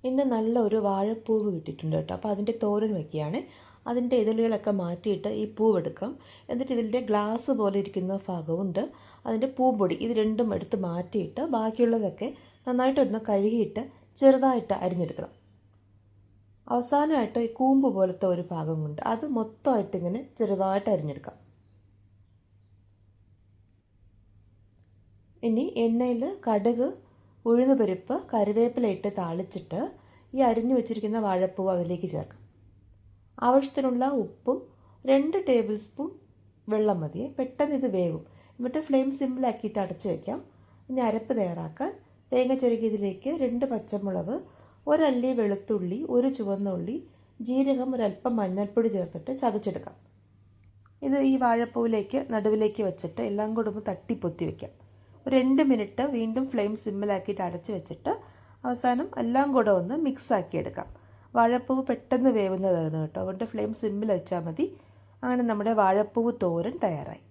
ഇന്ന് നല്ലൊരു വാഴപ്പൂവ് കിട്ടിയിട്ടുണ്ട് കേട്ടോ. അപ്പോൾ അതിൻ്റെ തോരൻ വയ്ക്കുകയാണ്. അതിൻ്റെ ഇതളുകളൊക്കെ മാറ്റിയിട്ട് ഈ പൂവെടുക്കാം. എന്നിട്ട് ഇതിൻ്റെ ഗ്ലാസ് പോലെ ഇരിക്കുന്ന ഭാഗമുണ്ട്, അതിൻ്റെ പൂമ്പൊടി, ഇത് രണ്ടും എടുത്ത് മാറ്റിയിട്ട് ബാക്കിയുള്ളതൊക്കെ നന്നായിട്ടൊന്ന് കഴുകിയിട്ട് ചെറുതായിട്ട് അരിഞ്ഞെടുക്കണം. അവസാനമായിട്ട് ഈ കൂമ്പ് പോലത്തെ ഒരു ഭാഗമുണ്ട്, അത് മൊത്തമായിട്ട് ഇങ്ങനെ ചെറുതായിട്ട് അരിഞ്ഞെടുക്കാം. ഇനി എണ്ണയിൽ കടുക്, ഉഴുന്നുപരിപ്പ്, കറിവേപ്പില ഇട്ട് താളിച്ചിട്ട് ഈ അരിഞ്ഞു വെച്ചിരിക്കുന്ന വാഴപ്പൂവ് അതിലേക്ക് ചേർക്കാം. ആവശ്യത്തിനുള്ള ഉപ്പും 2 ടേബിൾ സ്പൂൺ വെള്ളം മതിയെ, പെട്ടെന്ന് ഇത് വേവും. എന്നിട്ട് ഫ്ലെയിം സിമ്പിളാക്കിയിട്ട് അടച്ച് വയ്ക്കാം. ഇനി അരപ്പ് തയ്യാറാക്കാൻ തേങ്ങ ചിരകിയതിലേക്ക് 2 പച്ചമുളക്, 1 അല്ലി വെളുത്തുള്ളി, 1 ചുവന്ന ഉള്ളി, ജീരകം, ഒരല്പം മഞ്ഞൾപ്പൊടി ചേർത്തിട്ട് ചതച്ചെടുക്കാം. ഇത് ഈ വാഴപ്പൂവിലേക്ക് നടുവിലേക്ക് വെച്ചിട്ട് എല്ലാം കൂടെ ഒന്ന് തട്ടിപ്പൊത്തി വയ്ക്കാം. ഒരു 2 മിനിറ്റ് വീണ്ടും ഫ്ലെയിം സിമ്മിലാക്കിയിട്ട് അടച്ച് വെച്ചിട്ട് അവസാനം എല്ലാം കൂടെ ഒന്ന് മിക്സ് ആക്കി എടുക്കാം. വാഴപ്പൂവ് പെട്ടെന്ന് വേവുന്നതാണ് കേട്ടോ, അതുകൊണ്ട് ഫ്ലെയിം സിമ്മിൽ വെച്ചാൽ മതി. അങ്ങനെ നമ്മുടെ വാഴപ്പൂവ് തോരൻ തയ്യാറായി.